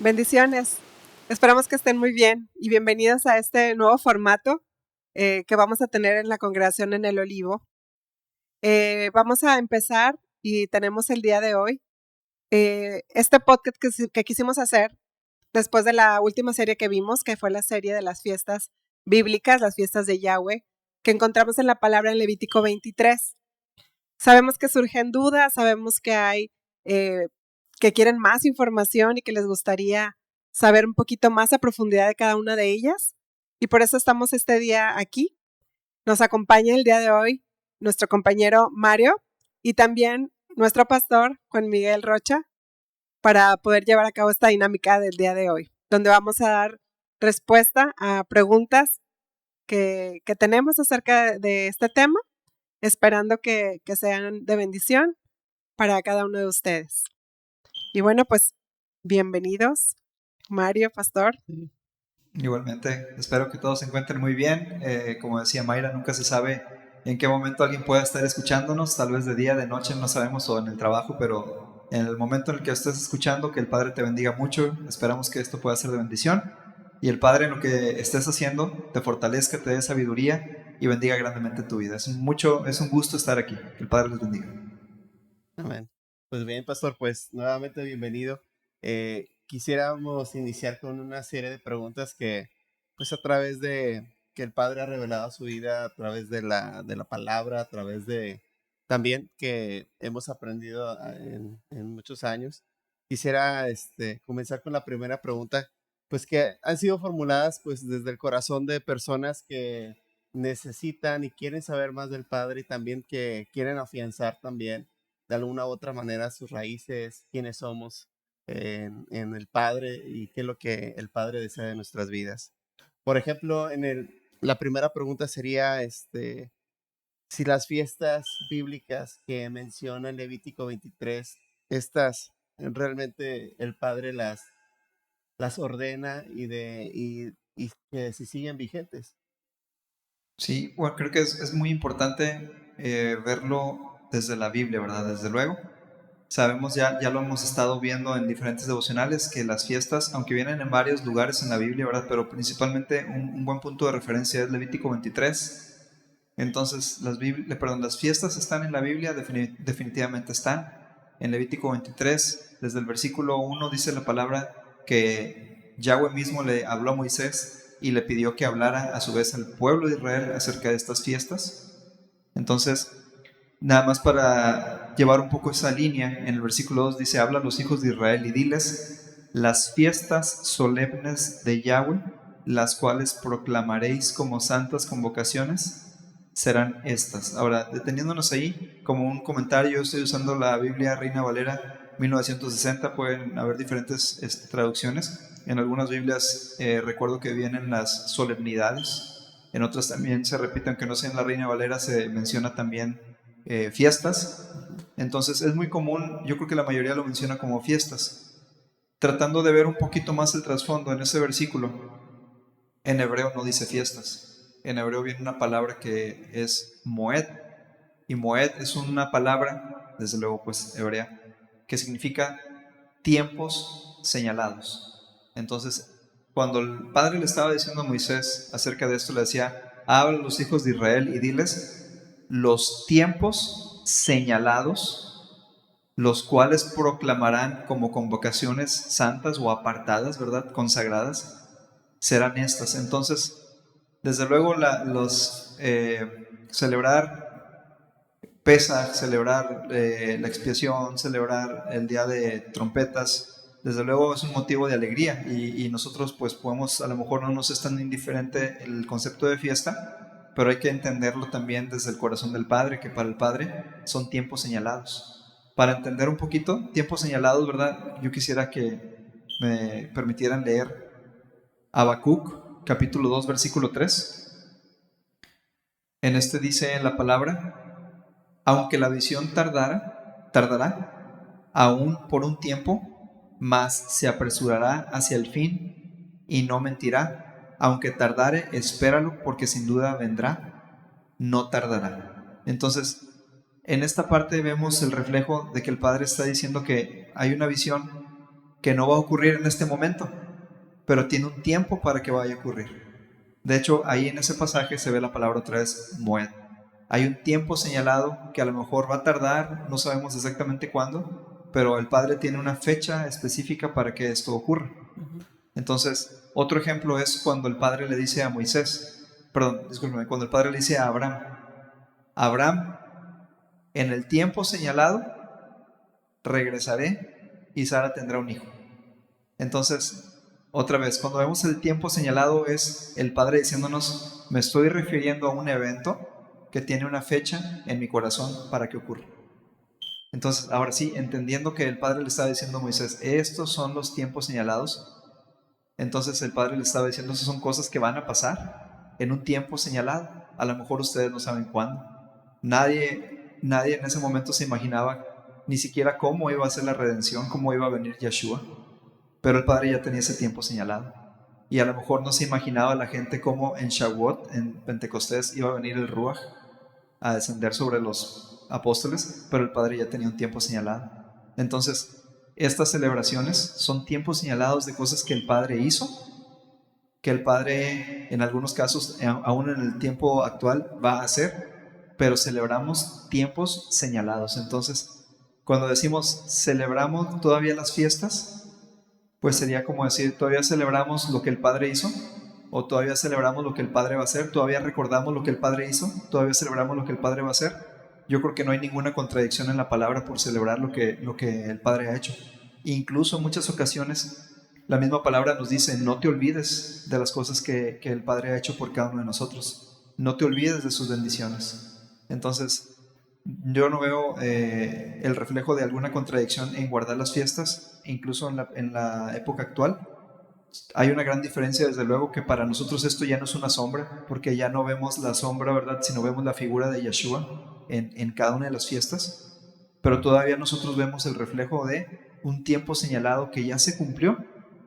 Bendiciones. Esperamos que estén muy bien y bienvenidos a este nuevo formato que vamos a tener en la congregación en el Olivo. Vamos a empezar y tenemos el día de hoy este podcast que quisimos hacer después de la última serie que vimos, que fue la serie de las fiestas bíblicas, las fiestas de Yahweh, que encontramos en la palabra en Levítico 23. Sabemos que surgen dudas, sabemos que hay que quieren más información y que les gustaría saber un poquito más a profundidad de cada una de ellas. Y por eso estamos este día aquí. Nos acompaña el día de hoy nuestro compañero Mario y también nuestro pastor Juan Miguel Rocha para poder llevar a cabo esta dinámica del día de hoy, donde vamos a dar respuesta a preguntas que tenemos acerca de este tema, esperando que sean de bendición para cada uno de ustedes. Y bueno, pues bienvenidos, Mario, pastor. Sí. Igualmente, espero que todos se encuentren muy bien. Como decía Mayra, nunca se sabe en qué momento alguien pueda estar escuchándonos, tal vez de día, de noche, no sabemos, o en el trabajo, pero en el momento en el que estés escuchando, que el Padre te bendiga mucho. Esperamos que esto pueda ser de bendición y el Padre en lo que estés haciendo te fortalezca, te dé sabiduría y bendiga grandemente tu vida. Es un gusto estar aquí. Que el Padre les bendiga. Amén. Pues bien, pastor, pues nuevamente bienvenido. Quisiéramos iniciar con una serie de preguntas que, pues a través de que el Padre ha revelado su vida, a través de la palabra, a través de también que hemos aprendido en muchos años. Quisiera comenzar con la primera pregunta, pues que han sido formuladas pues desde el corazón de personas que necesitan y quieren saber más del Padre y también que quieren afianzar también de alguna u otra manera sus raíces, quiénes somos en el Padre y qué es lo que el Padre desea de nuestras vidas. Por ejemplo, la primera pregunta sería si las fiestas bíblicas que menciona en Levítico 23, estas realmente el Padre las ordena y que si siguen vigentes. Sí, bueno, creo que es muy importante verlo desde la Biblia, ¿verdad? Desde luego. Sabemos, ya lo hemos estado viendo en diferentes devocionales, que las fiestas, aunque vienen en varios lugares en la Biblia, ¿verdad? Pero principalmente un buen punto de referencia es Levítico 23. Entonces, las fiestas están en la Biblia, definitivamente están. En Levítico 23, desde el versículo 1 dice la palabra que Yahweh mismo le habló a Moisés y le pidió que hablara a su vez al pueblo de Israel acerca de estas fiestas. Entonces, nada más para llevar un poco esa línea, en el versículo 2 dice: habla a los hijos de Israel y diles: las fiestas solemnes de Yahweh, las cuales proclamaréis como santas convocaciones, serán estas. Ahora, deteniéndonos ahí, como un comentario, yo estoy usando la Biblia Reina Valera 1960, pueden haber diferentes traducciones. En algunas Biblias recuerdo que vienen las solemnidades, en otras también se repite, aunque no sea en la Reina Valera, se menciona también fiestas. Entonces es muy común, yo creo que la mayoría lo menciona como fiestas. Tratando de ver un poquito más el trasfondo en ese versículo, en hebreo no dice fiestas. En hebreo viene una palabra que es moed, y moed es una palabra, desde luego pues hebrea, que significa tiempos señalados. Entonces, cuando el Padre le estaba diciendo a Moisés acerca de esto, le decía: habla a los hijos de Israel y diles los tiempos señalados, los cuales proclamarán como convocaciones santas o apartadas, ¿verdad? Consagradas, serán estas. Entonces, desde luego, celebrar Pesaj, celebrar la expiación, celebrar el día de trompetas, desde luego es un motivo de alegría, y nosotros pues podemos, a lo mejor no nos es tan indiferente el concepto de fiesta, pero hay que entenderlo también desde el corazón del Padre, que para el Padre son tiempos señalados. Para entender un poquito, tiempos señalados, ¿verdad? Yo quisiera que me permitieran leer Habacuc, capítulo 2, versículo 3. En este dice la palabra: aunque la visión tardará aún por un tiempo, mas se apresurará hacia el fin y no mentirá. Aunque tardare, espéralo, porque sin duda vendrá, no tardará. Entonces, en esta parte vemos el reflejo de que el Padre está diciendo que hay una visión que no va a ocurrir en este momento, pero tiene un tiempo para que vaya a ocurrir. De hecho, ahí en ese pasaje se ve la palabra otra vez, moed. Hay un tiempo señalado que a lo mejor va a tardar, no sabemos exactamente cuándo, pero el Padre tiene una fecha específica para que esto ocurra. Entonces, otro ejemplo es cuando el Padre le dice a Moisés, cuando el Padre le dice a Abraham, Abraham, en el tiempo señalado regresaré y Sara tendrá un hijo. Entonces, otra vez, cuando vemos el tiempo señalado es el Padre diciéndonos, me estoy refiriendo a un evento que tiene una fecha en mi corazón para que ocurra. Entonces, ahora sí, entendiendo que el Padre le estaba diciendo a Moisés, estos son los tiempos señalados, entonces el Padre le estaba diciendo, esas son cosas que van a pasar en un tiempo señalado. A lo mejor ustedes no saben cuándo. Nadie en ese momento se imaginaba ni siquiera cómo iba a ser la redención, cómo iba a venir Yeshua. Pero el Padre ya tenía ese tiempo señalado. Y a lo mejor no se imaginaba la gente cómo en Shavuot, en Pentecostés, iba a venir el Ruach a descender sobre los apóstoles, pero el Padre ya tenía un tiempo señalado. Entonces, estas celebraciones son tiempos señalados de cosas que el Padre hizo, que el Padre en algunos casos, aún en el tiempo actual, va a hacer, pero celebramos tiempos señalados. Entonces, cuando decimos celebramos todavía las fiestas, pues sería como decir, todavía celebramos lo que el Padre hizo, o todavía celebramos lo que el Padre va a hacer, todavía recordamos lo que el Padre hizo, todavía celebramos lo que el Padre va a hacer. Yo creo que no hay ninguna contradicción en la palabra por celebrar lo que el Padre ha hecho. Incluso en muchas ocasiones la misma palabra nos dice, no te olvides de las cosas que el Padre ha hecho por cada uno de nosotros, no te olvides de sus bendiciones. Entonces, yo no veo el reflejo de alguna contradicción en guardar las fiestas, incluso en la época actual. Hay una gran diferencia, desde luego, que para nosotros esto ya no es una sombra, porque ya no vemos la sombra, ¿verdad?, sino vemos la figura de Yeshua en cada una de las fiestas. Pero todavía nosotros vemos el reflejo de un tiempo señalado que ya se cumplió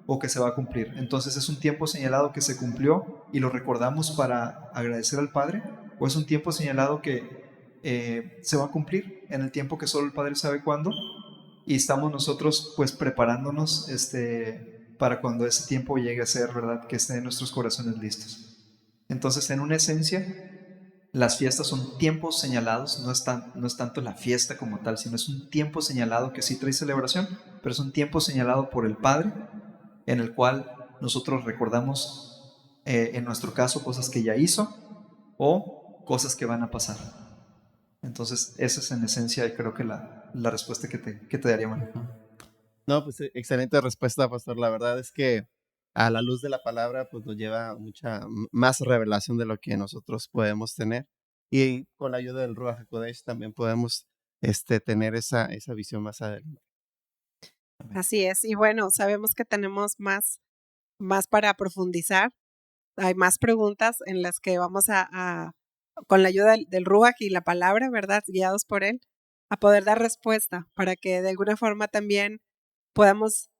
o que se va a cumplir. Entonces, ¿es un tiempo señalado que se cumplió y lo recordamos para agradecer al Padre? ¿O es un tiempo señalado que se va a cumplir en el tiempo que solo el Padre sabe cuándo? Y estamos nosotros pues preparándonos para cuando ese tiempo llegue a ser, ¿verdad?, que estén nuestros corazones listos. Entonces, en una esencia, las fiestas son tiempos señalados, no es tanto la fiesta como tal, sino es un tiempo señalado que sí trae celebración, pero es un tiempo señalado por el Padre, en el cual nosotros recordamos, en nuestro caso, cosas que ya hizo o cosas que van a pasar. Entonces, esa es en esencia, creo que la respuesta que te daría, Manuel. No, pues excelente respuesta, pastor. La verdad es que a la luz de la palabra, pues nos lleva mucha más revelación de lo que nosotros podemos tener. Y con la ayuda del Ruach HaKodesh también podemos tener esa visión más adelante. Así es. Y bueno, sabemos que tenemos más para profundizar. Hay más preguntas en las que vamos con la ayuda del Ruach y la palabra, ¿verdad?, guiados por él, a poder dar respuesta para que de alguna forma también podamos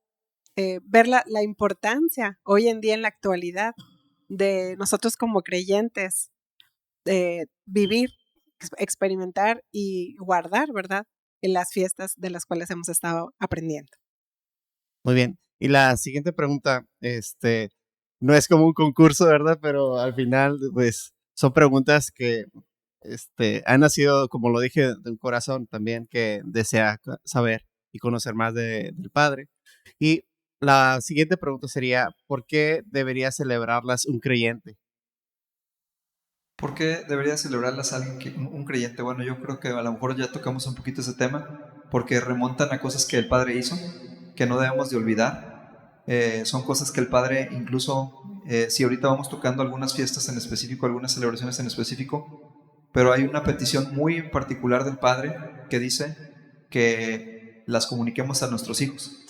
ver la importancia hoy en día en la actualidad de nosotros como creyentes, de vivir, experimentar y guardar, ¿verdad?, en las fiestas de las cuales hemos estado aprendiendo. Muy bien. Y la siguiente pregunta, no es como un concurso, ¿verdad? Pero al final, pues, son preguntas que han nacido, como lo dije, de un corazón también que desea saber y conocer más del Padre. Y la siguiente pregunta sería, ¿por qué debería celebrarlas un creyente? ¿Por qué debería celebrarlas alguien un creyente? Bueno, yo creo que a lo mejor ya tocamos un poquito ese tema, porque remontan a cosas que el Padre hizo, que no debemos de olvidar. Son cosas que el Padre, incluso, si ahorita vamos tocando algunas fiestas en específico, algunas celebraciones en específico, pero hay una petición muy particular del Padre que dice que las comuniquemos a nuestros hijos.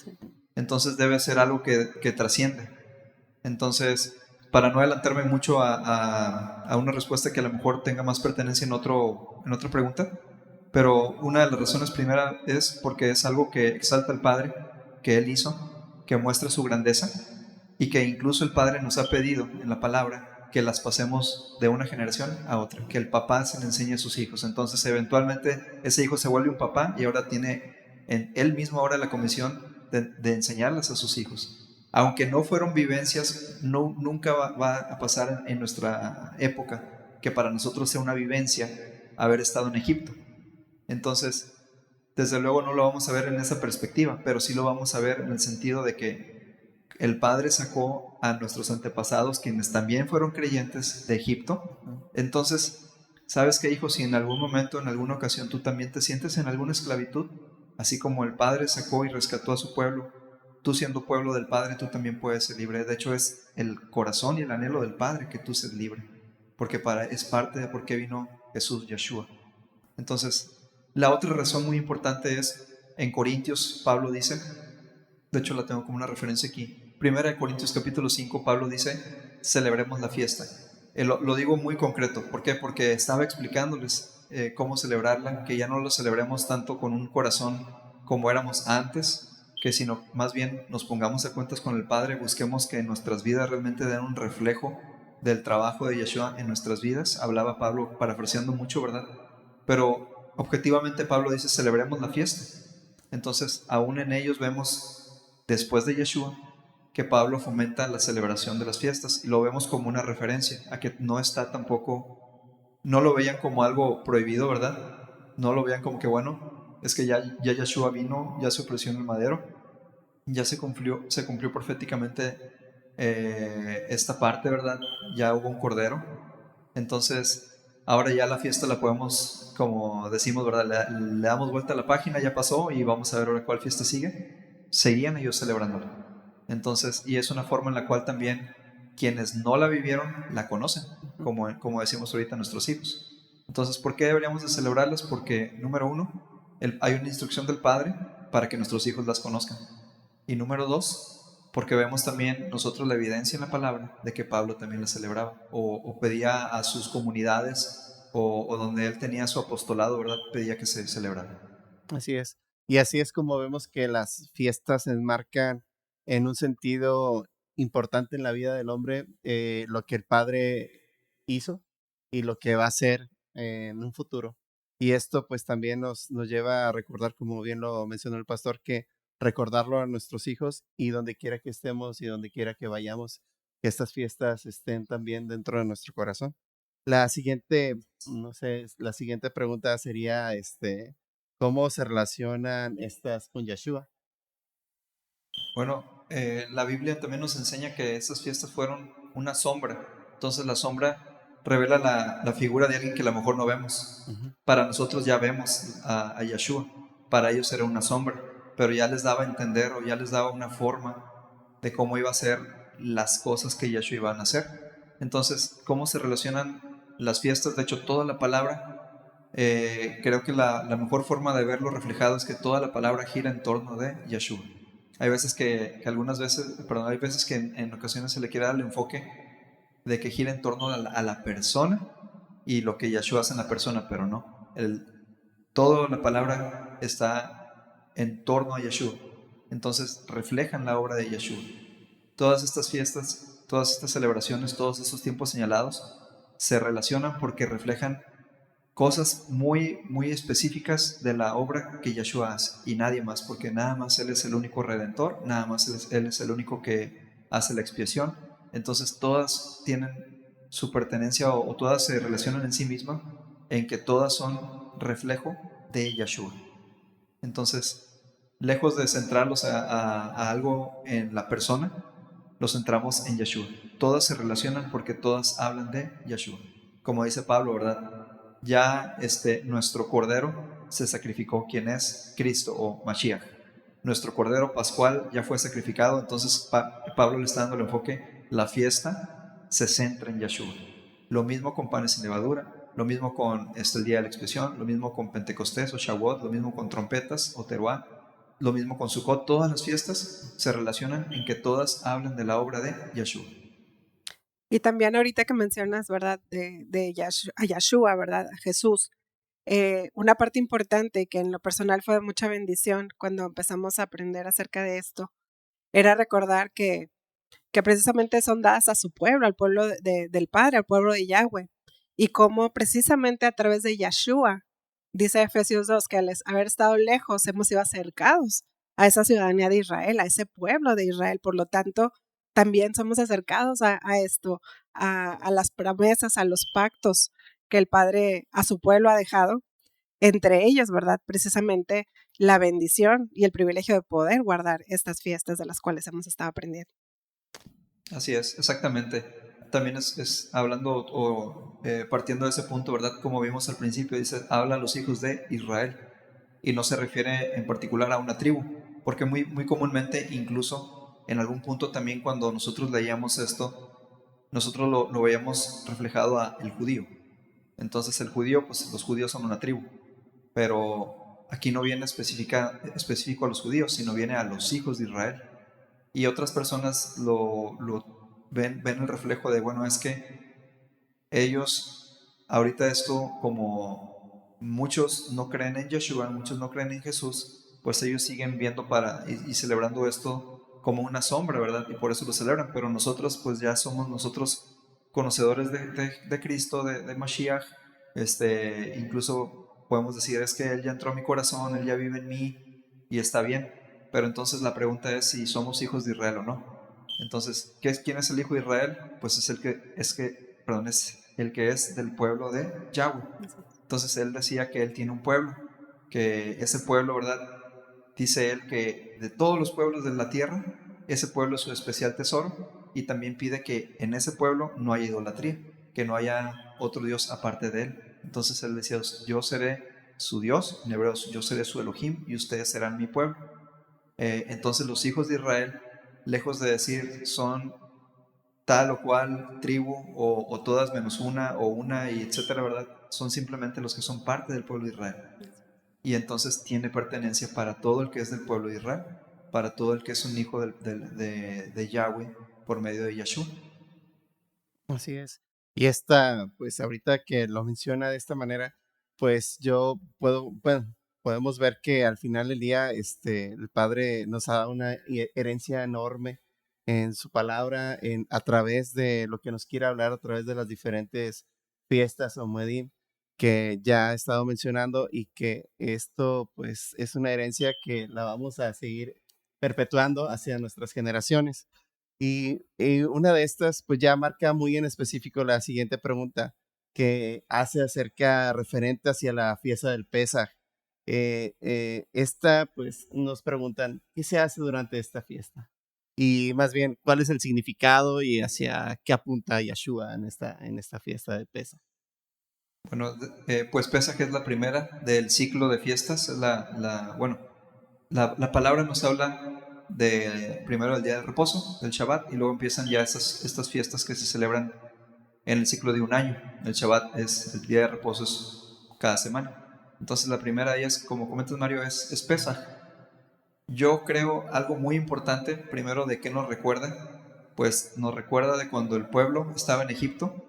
Entonces debe ser algo que trasciende. Entonces, para no adelantarme mucho a una respuesta que a lo mejor tenga más pertenencia en otra pregunta, pero una de las razones primeras es porque es algo que exalta al Padre, que Él hizo, que muestra su grandeza, y que incluso el Padre nos ha pedido en la palabra que las pasemos de una generación a otra, que el papá se le enseñe a sus hijos. Entonces, eventualmente, ese hijo se vuelve un papá y ahora tiene en él mismo ahora la comisión de enseñarlas a sus hijos. Aunque no fueron vivencias, nunca va a pasar en nuestra época que para nosotros sea una vivencia haber estado en Egipto. Entonces, desde luego no lo vamos a ver en esa perspectiva, pero sí lo vamos a ver en el sentido de que el Padre sacó a nuestros antepasados, quienes también fueron creyentes, de Egipto. Entonces, ¿sabes qué, hijo? Si en algún momento, en alguna ocasión, tú también te sientes en alguna esclavitud, así como el Padre sacó y rescató a su pueblo, tú siendo pueblo del Padre, tú también puedes ser libre. De hecho, es el corazón y el anhelo del Padre que tú seas libre, porque es parte de por qué vino Jesús, Yeshua. Entonces, la otra razón muy importante es, en Corintios, Pablo dice, de hecho la tengo como una referencia aquí, 1 Corintios capítulo 5, Pablo dice, celebremos la fiesta. Lo digo muy concreto, ¿por qué? Porque estaba explicándoles cómo celebrarla, que ya no lo celebremos tanto con un corazón como éramos antes, que sino más bien nos pongamos a cuentas con el Padre, busquemos que nuestras vidas realmente den un reflejo del trabajo de Yeshua en nuestras vidas. Hablaba Pablo parafraseando mucho, ¿verdad? Pero objetivamente Pablo dice, celebremos la fiesta. Entonces, aún en ellos vemos, después de Yeshua, que Pablo fomenta la celebración de las fiestas y lo vemos como una referencia a que no está tampoco, no lo veían como algo prohibido, ¿verdad? No lo veían como que, bueno, es que ya Yeshua vino, ya se ofreció en el madero, ya se cumplió proféticamente esta parte, ¿verdad? Ya hubo un cordero. Entonces, ahora ya la fiesta la podemos, como decimos, ¿verdad? Le damos vuelta a la página, ya pasó y vamos a ver ahora cuál fiesta sigue. Seguían ellos celebrándolo. Entonces, y es una forma en la cual también quienes no la vivieron la conocen, como decimos ahorita nuestros hijos. Entonces, ¿por qué deberíamos de celebrarlas? Porque, número uno, hay una instrucción del Padre para que nuestros hijos las conozcan. Y número dos, porque vemos también nosotros la evidencia en la palabra de que Pablo también la celebraba o pedía a sus comunidades o donde él tenía su apostolado, ¿verdad? Pedía que se celebrara. Así es. Y así es como vemos que las fiestas se enmarcan en un sentido importante en la vida del hombre, lo que el Padre hizo y lo que va a hacer en un futuro. Y esto pues también nos lleva a recordar, como bien lo mencionó el pastor, que recordarlo a nuestros hijos y donde quiera que estemos y donde quiera que vayamos, que estas fiestas estén también dentro de nuestro corazón. La siguiente, no sé, la siguiente pregunta sería, ¿cómo se relacionan estas con Yeshua? Bueno, la Biblia también nos enseña que estas fiestas fueron una sombra. Entonces la sombra revela la figura de alguien que a lo mejor no vemos. Ujú. Para nosotros ya vemos a Yeshua. Para ellos era una sombra, pero ya les daba a entender o ya les daba una forma de cómo iba a ser las cosas que Yeshua iba a hacer. Entonces, ¿cómo se relacionan las fiestas? De hecho, toda la palabra, creo que la mejor forma de verlo reflejado es que toda la palabra gira en torno de Yeshua. Hay veces hay veces que en ocasiones se le quiere dar el enfoque de que gira en torno a la persona y lo que Yeshua hace en la persona, pero no. Toda la palabra está en torno a Yeshua. Entonces reflejan la obra de Yeshua. Todas estas fiestas, todas estas celebraciones, todos estos tiempos señalados se relacionan porque reflejan cosas muy, muy específicas de la obra que Yeshua hace y nadie más, porque nada más Él es el único redentor, nada más Él es el único que hace la expiación. Entonces todas tienen su pertenencia o todas se relacionan en sí mismas en que todas son reflejo de Yeshua. Entonces, lejos de centrarlos a algo en la persona, los centramos en Yeshua. Todas se relacionan porque todas hablan de Yeshua. Como dice Pablo, ¿verdad? Ya nuestro Cordero se sacrificó, quien es Cristo o Mashiach. Nuestro Cordero Pascual ya fue sacrificado, entonces Pablo le está dando el enfoque, la fiesta se centra en Yeshua. Lo mismo con panes sin levadura, lo mismo con el día de la expiación, lo mismo con Pentecostés o Shavuot, lo mismo con trompetas o Teruá, lo mismo con Sukkot. Todas las fiestas se relacionan en que todas hablan de la obra de Yeshua. Y también ahorita que mencionas, ¿verdad? De a Yeshua, ¿verdad? A Jesús. Una parte importante que en lo personal fue de mucha bendición cuando empezamos a aprender acerca de esto, era recordar que precisamente son dadas a su pueblo, al pueblo del Padre, al pueblo de Yahweh. Y cómo precisamente a través de Yeshua, dice Efesios 2, que al haber estado lejos hemos sido acercados a esa ciudadanía de Israel, a ese pueblo de Israel. Por lo tanto, también somos acercados a esto, a las promesas, a los pactos que el Padre a su pueblo ha dejado, entre ellos, ¿verdad? Precisamente la bendición y el privilegio de poder guardar estas fiestas de las cuales hemos estado aprendiendo. Así es, exactamente. También es hablando o partiendo de ese punto, ¿verdad? Como vimos al principio, dice, habla a los hijos de Israel y no se refiere en particular a una tribu, porque muy comúnmente, incluso en algún punto también cuando nosotros leíamos esto, nosotros lo veíamos reflejado a el judío. Entonces el judío, pues los judíos son una tribu, pero aquí no viene específico a los judíos, sino viene a los hijos de Israel. Y otras personas ven el reflejo de, bueno, es que ellos, ahorita esto, como muchos no creen en Yeshua, muchos no creen en Jesús, pues ellos siguen viendo y celebrando esto como una sombra, ¿verdad? Y por eso lo celebran, pero nosotros pues ya somos nosotros conocedores de Cristo, de Mashiach, incluso podemos decir, es que Él ya entró a mi corazón, Él ya vive en mí y está bien, pero entonces la pregunta es si somos hijos de Israel o no. Entonces, ¿quién es el hijo de Israel? Pues es el que es del pueblo de Yahweh. Entonces él decía que él tiene un pueblo, que ese pueblo, ¿verdad? Dice él que de todos los pueblos de la tierra, ese pueblo es su especial tesoro, y también pide que en ese pueblo no haya idolatría, que no haya otro Dios aparte de él. Entonces él decía, yo seré su Dios, en hebreo, yo seré su Elohim, y ustedes serán mi pueblo. Entonces los hijos de Israel, lejos de decir son tal o cual tribu o todas menos una o una y etcétera, ¿verdad? Son simplemente los que son parte del pueblo de Israel. Y entonces tiene pertenencia para todo el que es del pueblo de Israel, para todo el que es un hijo de Yahweh por medio de Yahshua. Así es. Y esta, pues ahorita que lo menciona de esta manera, pues podemos ver que al final del día, el Padre nos ha dado una herencia enorme en su palabra, a través de lo que nos quiere hablar, a través de las diferentes fiestas o Moedim que ya he estado mencionando, y que esto, pues, es una herencia que la vamos a seguir perpetuando hacia nuestras generaciones. Y una de estas, pues ya marca muy en específico la siguiente pregunta que hace acerca referente hacia la fiesta del Pesaj. Esta, pues nos preguntan, ¿qué se hace durante esta fiesta? Y más bien, ¿cuál es el significado y hacia qué apunta Yeshua en esta fiesta de Pesaj? Bueno, pues Pesaj es la primera del ciclo de fiestas. La palabra nos habla de primero el día de reposo, del Shabbat, y luego empiezan ya estas fiestas que se celebran en el ciclo de un año. El Shabbat el día de reposo es cada semana. Entonces la primera de ellas, como comentas Mario, es Pesaj. Yo creo algo muy importante, primero de qué nos recuerda, pues nos recuerda de cuando el pueblo estaba en Egipto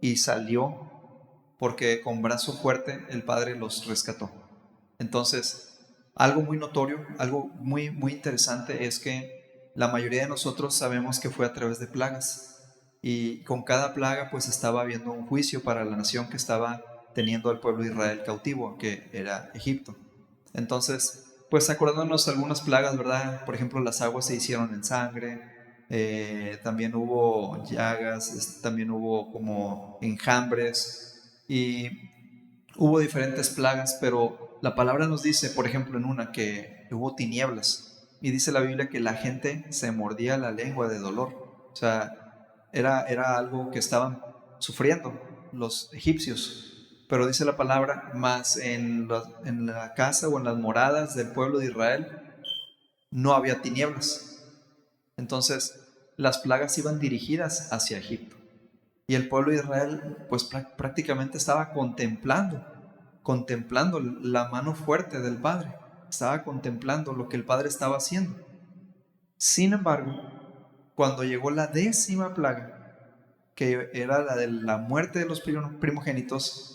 y salió porque con brazo fuerte el Padre los rescató. Entonces, algo muy notorio, algo muy interesante es que la mayoría de nosotros sabemos que fue a través de plagas, y con cada plaga pues estaba habiendo un juicio para la nación que estaba teniendo al pueblo de Israel cautivo, que era Egipto. Entonces, pues acordándonos algunas plagas, ¿verdad? Por ejemplo, las aguas se hicieron en sangre, también hubo llagas, también hubo como enjambres, y hubo diferentes plagas, pero la palabra nos dice, por ejemplo, en una que hubo tinieblas, y dice la Biblia que la gente se mordía la lengua de dolor. O sea, era algo que estaban sufriendo los egipcios. Pero dice la palabra, más en la casa o en las moradas del pueblo de Israel no había tinieblas. Entonces, las plagas iban dirigidas hacia Egipto. Y el pueblo de Israel, pues prácticamente estaba contemplando la mano fuerte del Padre. Estaba contemplando lo que el Padre estaba haciendo. Sin embargo, cuando llegó la 10ª plaga, que era la de la muerte de los primogénitos,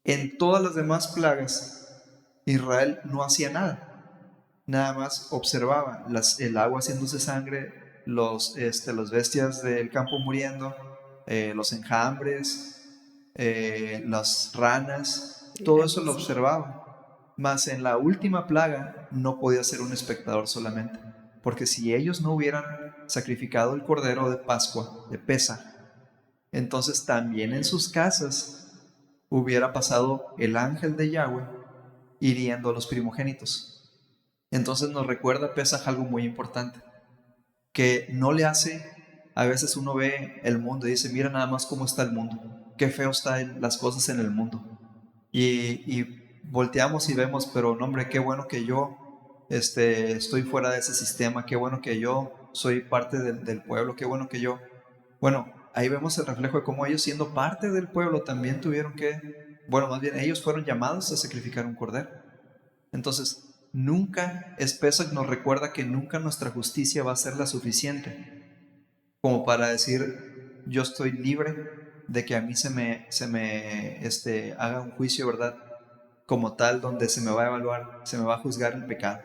en todas las demás plagas, Israel no hacía nada. Nada más observaba el agua haciéndose sangre, los bestias del campo muriendo, los enjambres, las ranas, todo eso lo observaba. Mas en la última plaga no podía ser un espectador solamente, porque si ellos no hubieran sacrificado el cordero de Pascua, de Pesaj, entonces también en sus casas hubiera pasado el ángel de Yahweh hiriendo a los primogénitos. Entonces nos recuerda Pesaj algo muy importante, que no le hace, a veces uno ve el mundo y dice, mira nada más cómo está el mundo, qué feo están las cosas en el mundo. Y volteamos y vemos, pero no, hombre, qué bueno que yo estoy fuera de ese sistema, qué bueno que yo soy parte del pueblo, qué bueno que yo... Bueno, ahí vemos el reflejo de cómo ellos, siendo parte del pueblo, también tuvieron que... Bueno, más bien, ellos fueron llamados a sacrificar un cordero. Entonces, nunca, Pesach nos recuerda que nunca nuestra justicia va a ser la suficiente como para decir, yo estoy libre de que a mí se me haga un juicio, ¿verdad? Como tal, donde se me va a evaluar, se me va a juzgar el pecado.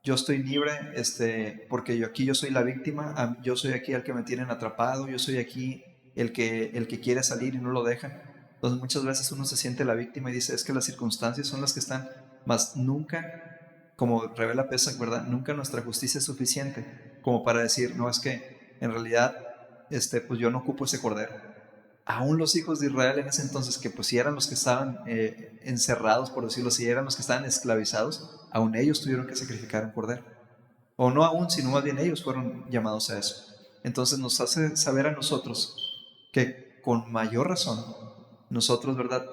Yo estoy libre, porque yo soy la víctima, yo soy aquí el que me tienen atrapado, yo soy aquí el que quiere salir y no lo dejan. Entonces muchas veces uno se siente la víctima y dice, es que las circunstancias son las que están, mas nunca, como revela Pesach, ¿verdad? Nunca nuestra justicia es suficiente como para decir, no, es que en realidad, pues yo no ocupo ese cordero. Aún los hijos de Israel en ese entonces, que pues si eran los que estaban encerrados, por decirlo así, eran los que estaban esclavizados, aún ellos tuvieron que sacrificar un cordero. O no aún, sino más bien ellos fueron llamados a eso. Entonces nos hace saber a nosotros que con mayor razón nosotros, ¿verdad?,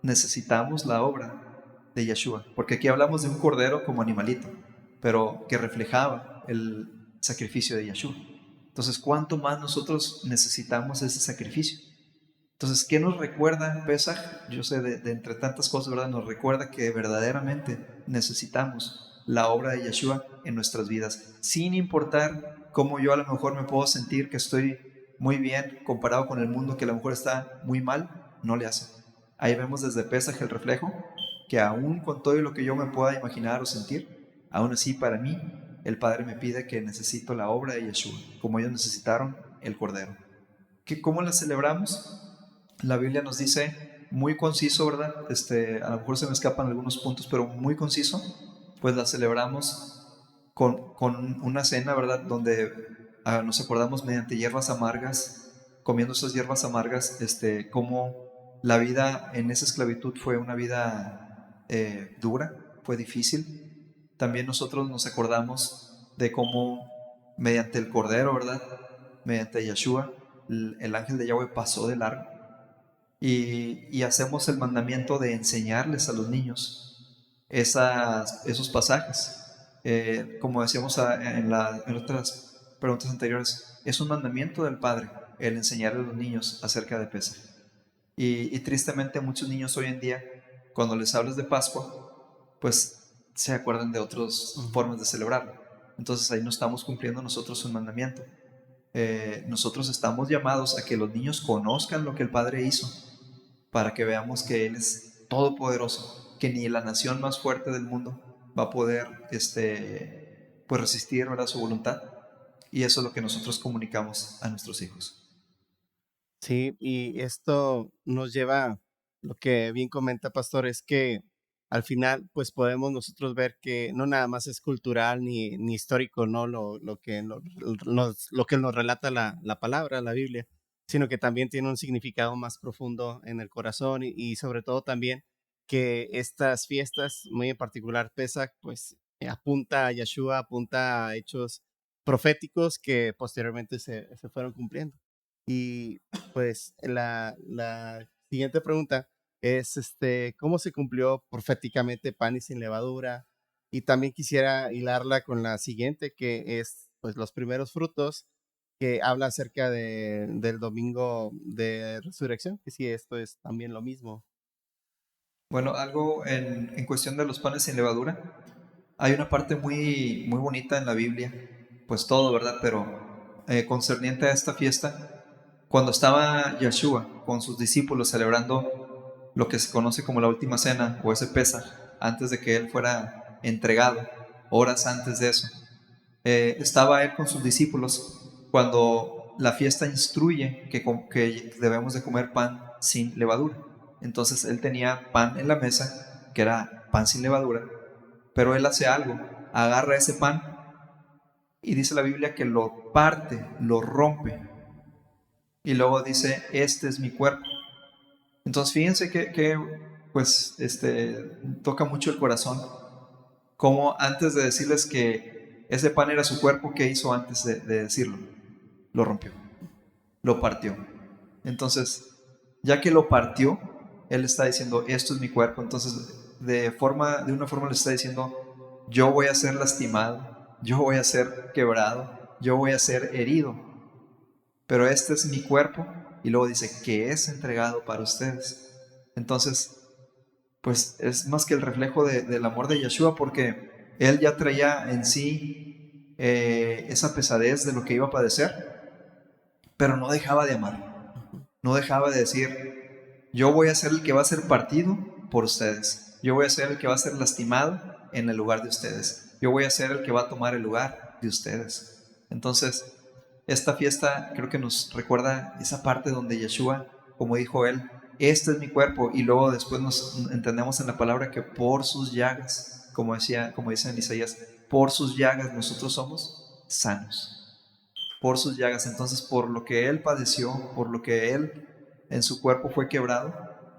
necesitamos la obra de Yeshua, porque aquí hablamos de un cordero como animalito, pero que reflejaba el sacrificio de Yeshua. Entonces, ¿cuánto más nosotros necesitamos ese sacrificio? Entonces, ¿qué nos recuerda Pesaj? Yo sé, de entre tantas cosas, ¿verdad? Nos recuerda que verdaderamente necesitamos la obra de Yeshua en nuestras vidas, sin importar cómo yo a lo mejor me puedo sentir que estoy muy bien comparado con el mundo que a lo mejor está muy mal, no le hace. Ahí vemos desde Pesaj el reflejo, que aún con todo lo que yo me pueda imaginar o sentir, aún así para mí, el Padre me pide que necesito la obra de Yeshua, como ellos necesitaron el Cordero. ¿Cómo la celebramos? La Biblia nos dice muy conciso, ¿verdad? A lo mejor se me escapan algunos puntos, pero muy conciso, pues la celebramos con una cena, ¿verdad? Donde nos acordamos mediante hierbas amargas, comiendo esas hierbas amargas, cómo la vida en esa esclavitud fue una vida dura, fue difícil. También nosotros nos acordamos de cómo mediante el Cordero, ¿verdad? Mediante Yeshua, el ángel de Yahweh pasó de largo y hacemos el mandamiento de enseñarles a los niños esos pasajes. Como decíamos en otras preguntas anteriores, es un mandamiento del Padre el enseñarle a los niños acerca de Pesaj. Y tristemente muchos niños hoy en día, cuando les hablas de Pascua, pues se acuerdan de otras formas de celebrarlo. Entonces ahí no estamos cumpliendo nosotros un mandamiento. Nosotros estamos llamados a que los niños conozcan lo que el Padre hizo, para que veamos que Él es todopoderoso, que ni la nación más fuerte del mundo va a poder pues resistir, ¿verdad?, su voluntad. Y eso es lo que nosotros comunicamos a nuestros hijos. Sí, y esto nos lleva, lo que bien comenta Pastor, es que al final pues podemos nosotros ver que no nada más es cultural ni histórico, ¿no? Lo que nos relata la palabra, la Biblia, sino que también tiene un significado más profundo en el corazón y sobre todo también que estas fiestas, muy en particular Pesach, pues apunta a Yeshua, apunta a hechos proféticos que posteriormente se fueron cumpliendo. Y pues la siguiente pregunta es, ¿cómo se cumplió proféticamente pan y sin levadura? Y también quisiera hilarla con la siguiente, que es, pues, los primeros frutos, que habla acerca del domingo de resurrección, que sí, esto es también lo mismo. Bueno, algo en cuestión de los panes sin levadura, hay una parte muy, muy bonita en la Biblia, pues todo, ¿verdad? Pero concerniente a esta fiesta, cuando estaba Yeshua con sus discípulos celebrando lo que se conoce como la última cena o ese Pesaj, antes de que él fuera entregado, horas antes de eso, estaba él con sus discípulos cuando la fiesta instruye que debemos de comer pan sin levadura. Entonces él tenía pan en la mesa que era pan sin levadura, pero él hace algo, agarra ese pan y dice la Biblia que lo parte, lo rompe, y luego dice, este es mi cuerpo. Entonces fíjense que pues toca mucho el corazón, como antes de decirles que ese pan era su cuerpo, ¿qué hizo antes de decirlo? Lo rompió, lo partió. Entonces, ya que lo partió, él está diciendo, esto es mi cuerpo. Entonces, de una forma le está diciendo, yo voy a ser lastimado, yo voy a ser quebrado, yo voy a ser herido, pero este es mi cuerpo. Y luego dice que es entregado para ustedes. Entonces, pues es más que el reflejo del amor de Yeshua, porque él ya traía en sí esa pesadez de lo que iba a padecer, pero no dejaba de amar, no dejaba de decir, yo voy a ser el que va a ser partido por ustedes, yo voy a ser el que va a ser lastimado en el lugar de ustedes, yo voy a ser el que va a tomar el lugar de ustedes. Entonces, esta fiesta creo que nos recuerda esa parte donde Yeshua, como dijo él, este es mi cuerpo, y luego después nos entendemos en la palabra que por sus llagas, como dice en Isaías, por sus llagas nosotros somos sanos, por sus llagas. Entonces, por lo que él padeció, por lo que él en su cuerpo fue quebrado,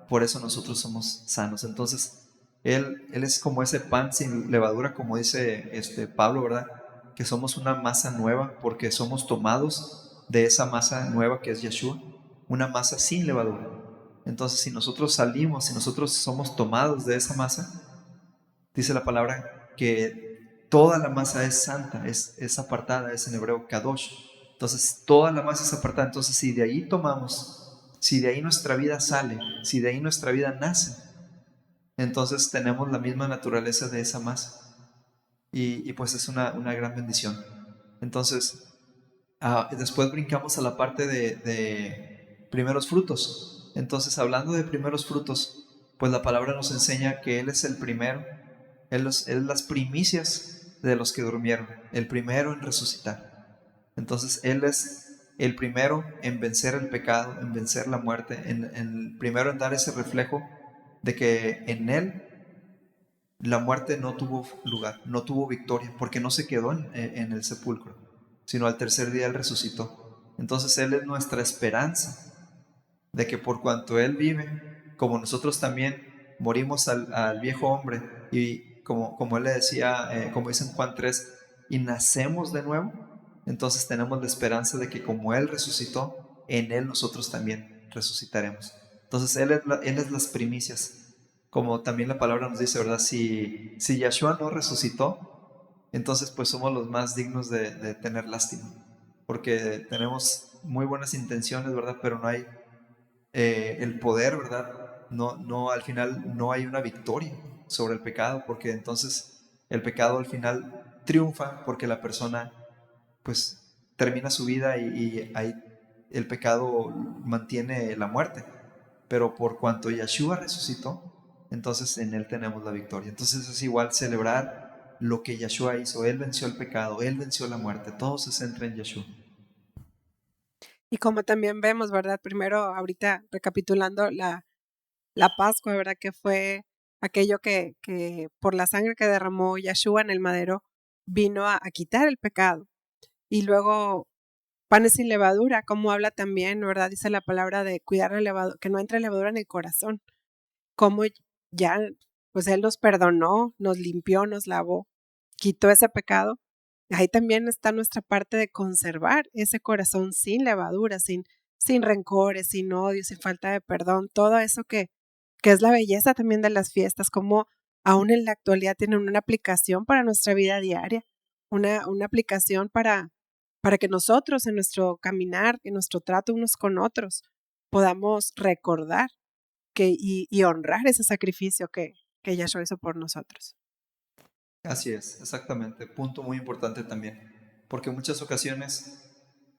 por eso nosotros somos sanos. Entonces, él es como ese pan sin levadura, como dice Pablo, ¿verdad? Que somos una masa nueva porque somos tomados de esa masa nueva que es Yeshua, una masa sin levadura. Entonces, si nosotros salimos, si nosotros somos tomados de esa masa, dice la palabra que toda la masa es santa, es apartada, es en hebreo kadosh. Entonces, toda la masa es apartada. Entonces, si de ahí tomamos, si de ahí nuestra vida sale, si de ahí nuestra vida nace, entonces tenemos la misma naturaleza de esa masa. Y pues es una gran bendición. Entonces, después brincamos a la parte de primeros frutos. Entonces, hablando de primeros frutos, pues la palabra nos enseña que Él es el primero, Él es las primicias de los que durmieron, el primero en resucitar. Entonces, Él es el primero en vencer el pecado, en vencer la muerte, el primero en dar ese reflejo de que en Él la muerte no tuvo lugar, no tuvo victoria, porque no se quedó en el sepulcro, sino al tercer día Él resucitó. Entonces Él es nuestra esperanza de que por cuanto Él vive, como nosotros también morimos al viejo hombre, y como Él le decía, como dice en Juan 3, y nacemos de nuevo, entonces tenemos la esperanza de que como Él resucitó, en Él nosotros también resucitaremos. Entonces Él es las primicias. Como también la palabra nos dice, ¿verdad? Si Yeshua no resucitó, entonces pues somos los más dignos de tener lástima, porque tenemos muy buenas intenciones, ¿verdad? Pero no hay el poder, ¿verdad? No, al final no hay una victoria sobre el pecado, porque entonces el pecado al final triunfa porque la persona pues termina su vida y ahí el pecado mantiene la muerte. Pero por cuanto Yeshua resucitó, entonces en Él tenemos la victoria. Entonces es igual celebrar lo que Yeshua hizo. Él venció el pecado, Él venció la muerte. Todo se centra en Yeshua. Y como también vemos, ¿verdad? Primero, ahorita recapitulando la Pascua, ¿verdad? Que fue aquello que por la sangre que derramó Yeshua en el madero vino a quitar el pecado. Y luego, panes sin levadura, como habla también, ¿verdad? Dice la palabra de cuidar la levadura, que no entre levadura en el corazón. Como ya, pues Él nos perdonó, nos limpió, nos lavó, quitó ese pecado. Ahí también está nuestra parte de conservar ese corazón sin levadura, sin rencores, sin odio, sin falta de perdón, todo eso que es la belleza también de las fiestas, como aún en la actualidad tienen una aplicación para nuestra vida diaria, una aplicación para que nosotros en nuestro caminar, en nuestro trato unos con otros, podamos recordar y honrar ese sacrificio que Yahshua hizo por nosotros. Así es, exactamente. Punto muy importante también. Porque en muchas ocasiones,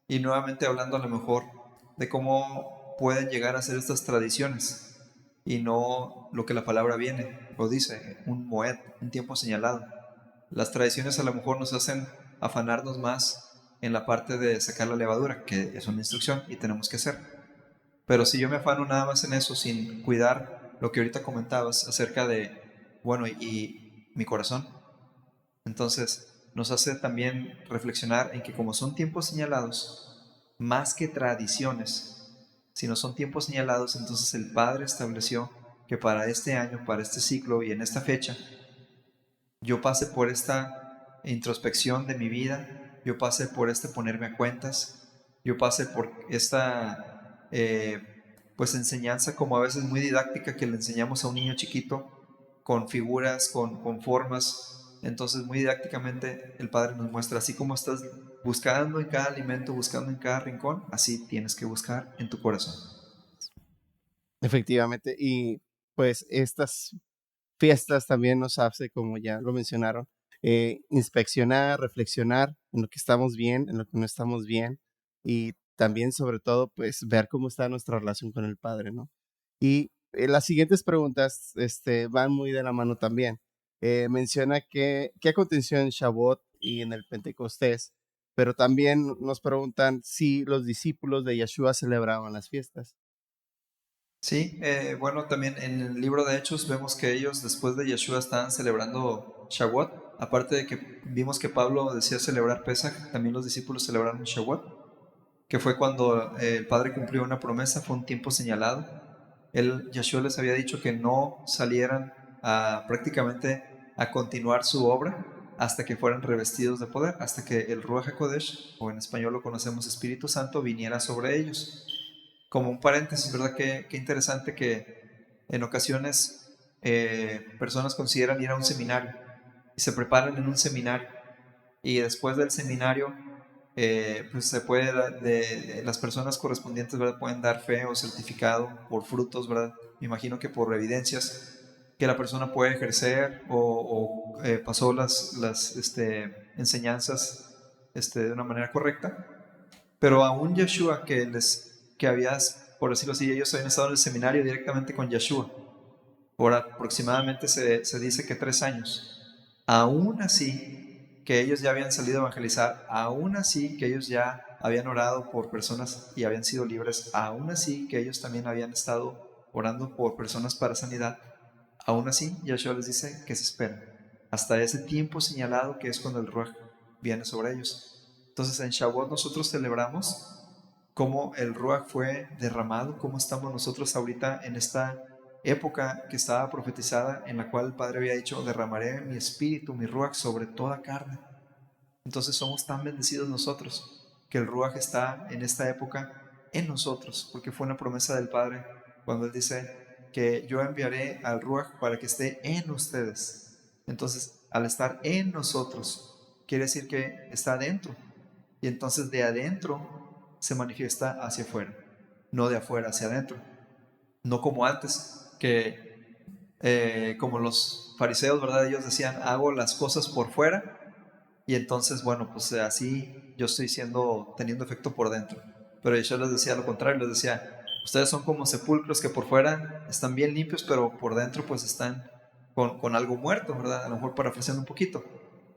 y nuevamente hablando a lo mejor de cómo pueden llegar a ser estas tradiciones y no lo que la palabra viene o dice, un moed, un tiempo señalado. Las tradiciones a lo mejor nos hacen afanarnos más en la parte de sacar la levadura, que es una instrucción y tenemos que hacer. Pero si yo me afano nada más en eso, sin cuidar lo que ahorita comentabas acerca de bueno, y mi corazón. Entonces, nos hace también reflexionar en que como son tiempos señalados, más que tradiciones, si no son tiempos señalados, entonces el Padre estableció que para este año, para este ciclo y en esta fecha, yo pase por esta introspección de mi vida, yo pase por este ponerme a cuentas, yo pase por esta pues enseñanza como a veces muy didáctica que le enseñamos a un niño chiquito con figuras, con formas. Entonces muy didácticamente el Padre nos muestra, así como estás buscando en cada alimento, buscando en cada rincón, así tienes que buscar en tu corazón. Efectivamente, y pues estas fiestas también nos hace, como ya lo mencionaron, inspeccionar, reflexionar en lo que estamos bien, en lo que no estamos bien, y también, sobre todo, pues ver cómo está nuestra relación con el Padre, ¿no? Y las siguientes preguntas van muy de la mano también. Menciona qué aconteció en Shavuot y en el Pentecostés, pero también nos preguntan si los discípulos de Yeshua celebraban las fiestas. Sí, bueno, también en el libro de Hechos vemos que ellos después de Yeshua estaban celebrando Shavuot. Aparte de que vimos que Pablo decía celebrar Pesach, también los discípulos celebraron Shavuot, que fue cuando el Padre cumplió una promesa, fue un tiempo señalado. Yeshua les había dicho que no salieran prácticamente a continuar su obra hasta que fueran revestidos de poder, hasta que el Ruach HaKodesh, o en español lo conocemos Espíritu Santo, viniera sobre ellos. Como un paréntesis, ¿verdad? Qué interesante que en ocasiones personas consideran ir a un seminario y se preparan en un seminario y después del seminario pues se puede las personas correspondientes, ¿verdad? Pueden dar fe o certificado por frutos, ¿verdad? Me imagino que por evidencias que la persona puede ejercer o pasó las enseñanzas de una manera correcta. Pero aún Yeshua que habías, por decirlo así, ellos habían estado en el seminario directamente con Yeshua por aproximadamente se dice que 3 años. Aún así que ellos ya habían salido a evangelizar, aún así que ellos ya habían orado por personas y habían sido libres, aún así que ellos también habían estado orando por personas para sanidad, aún así Yeshua les dice que se esperen hasta ese tiempo señalado que es cuando el Ruach viene sobre ellos. Entonces en Shavuot nosotros celebramos cómo el Ruach fue derramado, cómo estamos nosotros ahorita en esta época que estaba profetizada, en la cual el Padre había dicho, derramaré mi espíritu, mi Ruach sobre toda carne. Entonces somos tan bendecidos nosotros, que el Ruach está en esta época en nosotros, porque fue una promesa del Padre cuando Él dice que yo enviaré al Ruach para que esté en ustedes. Entonces, al estar en nosotros, quiere decir que está adentro. Y entonces de adentro se manifiesta hacia afuera, no de afuera hacia adentro. No como antes, que como los fariseos, ¿verdad? Ellos decían, hago las cosas por fuera y entonces, bueno, pues así yo estoy teniendo efecto por dentro. Pero yo les decía lo contrario, les decía, ustedes son como sepulcros que por fuera están bien limpios, pero por dentro pues están con algo muerto, ¿verdad? A lo mejor parafraseando un poquito.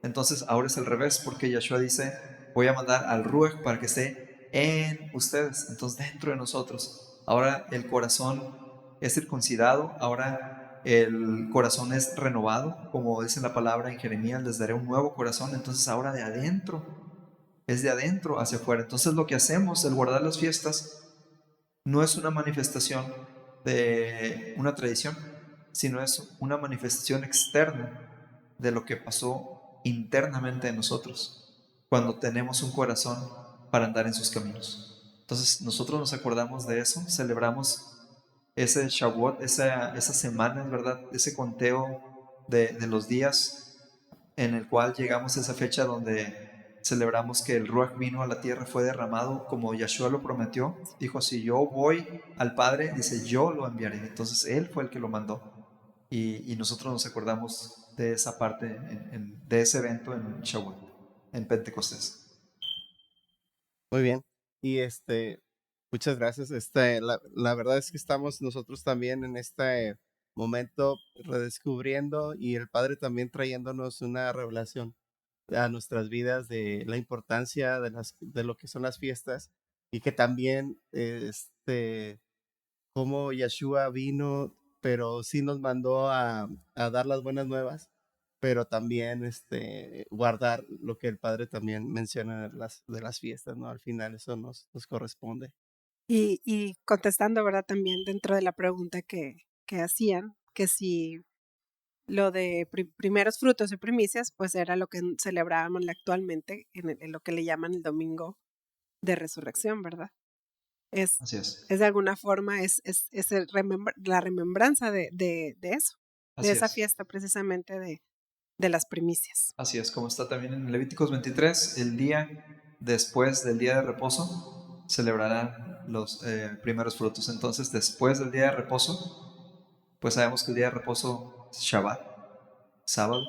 Entonces ahora es al revés, porque Yeshua dice, voy a mandar al Ruach para que esté en ustedes, entonces dentro de nosotros. Ahora el corazón es circuncidado, ahora el corazón es renovado, como dice la palabra en Jeremías, les daré un nuevo corazón, entonces ahora de adentro, es de adentro hacia afuera. Entonces lo que hacemos, el guardar las fiestas, no es una manifestación de una tradición, sino es una manifestación externa de lo que pasó internamente en nosotros, cuando tenemos un corazón para andar en sus caminos. Entonces nosotros nos acordamos de eso, celebramos ese Shavuot, esa semana, ¿verdad? Ese conteo de los días en el cual llegamos a esa fecha donde celebramos que el Ruach vino a la tierra, fue derramado como Yeshua lo prometió. Dijo, si yo voy al Padre, dice, yo lo enviaré. Entonces Él fue el que lo mandó. Y nosotros nos acordamos de esa parte, de ese evento en Shavuot, en Pentecostés. Muy bien. Y muchas gracias. La verdad es que estamos nosotros también en este momento redescubriendo y el Padre también trayéndonos una revelación a nuestras vidas de la importancia de lo que son las fiestas y que también cómo Yeshua vino pero sí nos mandó a dar las buenas nuevas, pero también guardar lo que el Padre también menciona de las fiestas, ¿no? Al final eso nos corresponde. Y contestando, ¿verdad? También dentro de la pregunta que hacían, que si lo de primeros frutos y primicias, pues era lo que celebrábamos actualmente en lo que le llaman el domingo de resurrección, ¿verdad? Es, Así es. es de alguna forma, es la remembranza de eso, de Así esa es. fiesta precisamente de las primicias. Así es, como está también en Levíticos 23, el día después del día de reposo celebrarán los primeros frutos. Entonces, después del día de reposo, pues sabemos que el día de reposo es Shabbat, sábado.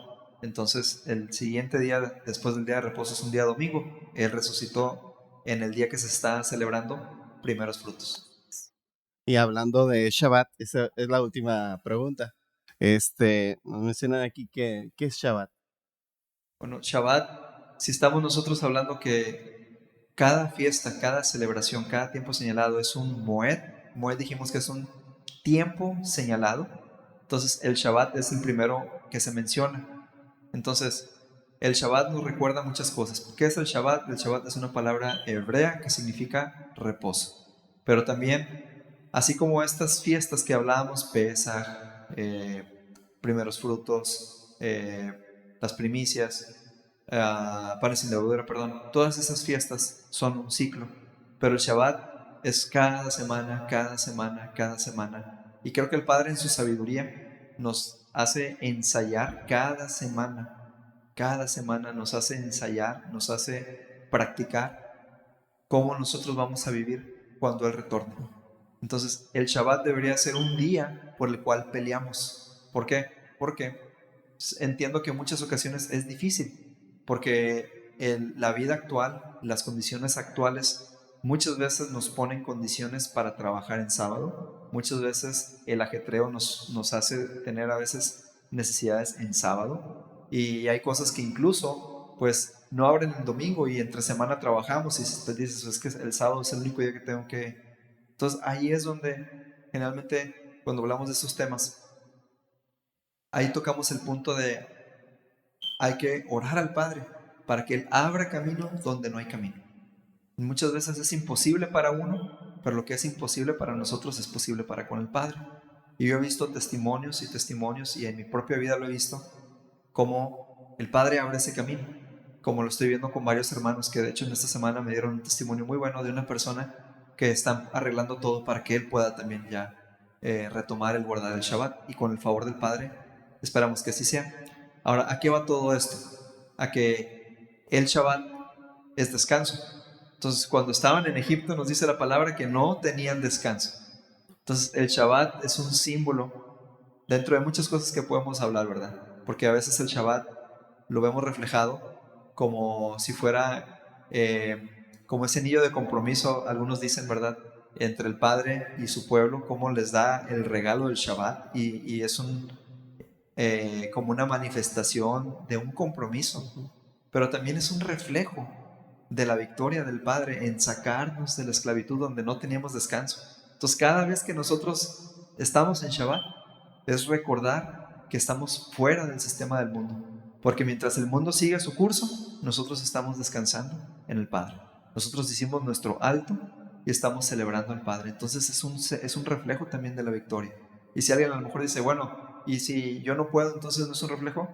Entonces, el siguiente día después del día de reposo es un día domingo. Él resucitó en el día que se está celebrando primeros frutos. Y hablando de Shabbat, esa es la última pregunta. Nos mencionan aquí ¿qué es Shabbat? Bueno, Shabbat, si estamos nosotros hablando que cada fiesta, cada celebración, cada tiempo señalado es un Moed, Moed dijimos que es un tiempo señalado, entonces el Shabbat es el primero que se menciona. Entonces, el Shabbat nos recuerda muchas cosas. ¿Qué es el Shabbat? El Shabbat es una palabra hebrea que significa reposo. Pero también, así como estas fiestas que hablábamos, Pesaj, primeros frutos, las primicias, panes sin levadura, perdón, todas esas fiestas son un ciclo, pero el Shabbat es cada semana, cada semana, cada semana. Y creo que el Padre en su sabiduría nos hace ensayar cada semana nos hace ensayar, nos hace practicar cómo nosotros vamos a vivir cuando Él retorne. Entonces, el Shabbat debería ser un día por el cual peleamos. ¿Por qué? Porque entiendo que en muchas ocasiones es difícil, porque la vida actual, las condiciones actuales, muchas veces nos ponen condiciones para trabajar en sábado, muchas veces el ajetreo nos hace tener a veces necesidades en sábado, y hay cosas que incluso pues no abren el domingo y entre semana trabajamos y te dices, es que el sábado es el único día que tengo que... Entonces ahí es donde generalmente cuando hablamos de esos temas, ahí tocamos el punto de hay que orar al Padre para que Él abra camino donde no hay camino. Muchas veces es imposible para uno, pero lo que es imposible para nosotros es posible para con el Padre. Y yo he visto testimonios y testimonios, y en mi propia vida lo he visto, cómo el Padre abre ese camino, como lo estoy viendo con varios hermanos que de hecho en esta semana me dieron un testimonio muy bueno de una persona que está arreglando todo para que él pueda también ya retomar el guardar el Shabbat, y con el favor del Padre esperamos que así sea. Ahora, ¿a qué va todo esto? A que el Shabbat es descanso. Entonces, cuando estaban en Egipto nos dice la palabra que no tenían descanso. Entonces, el Shabbat es un símbolo dentro de muchas cosas que podemos hablar, ¿verdad? Porque a veces el Shabbat lo vemos reflejado como si fuera como ese anillo de compromiso, algunos dicen, ¿verdad? Entre el Padre y su pueblo, cómo les da el regalo del Shabbat, y es como una manifestación de un compromiso, pero también es un reflejo de la victoria del Padre en sacarnos de la esclavitud donde no teníamos descanso. Entonces, cada vez que nosotros estamos en Shabbat, es recordar que estamos fuera del sistema del mundo, porque mientras el mundo sigue su curso, nosotros estamos descansando en el Padre. Nosotros hicimos nuestro alto y estamos celebrando al Padre. Entonces es un reflejo también de la victoria. Y si alguien a lo mejor dice, bueno, y si yo no puedo, entonces no es un reflejo.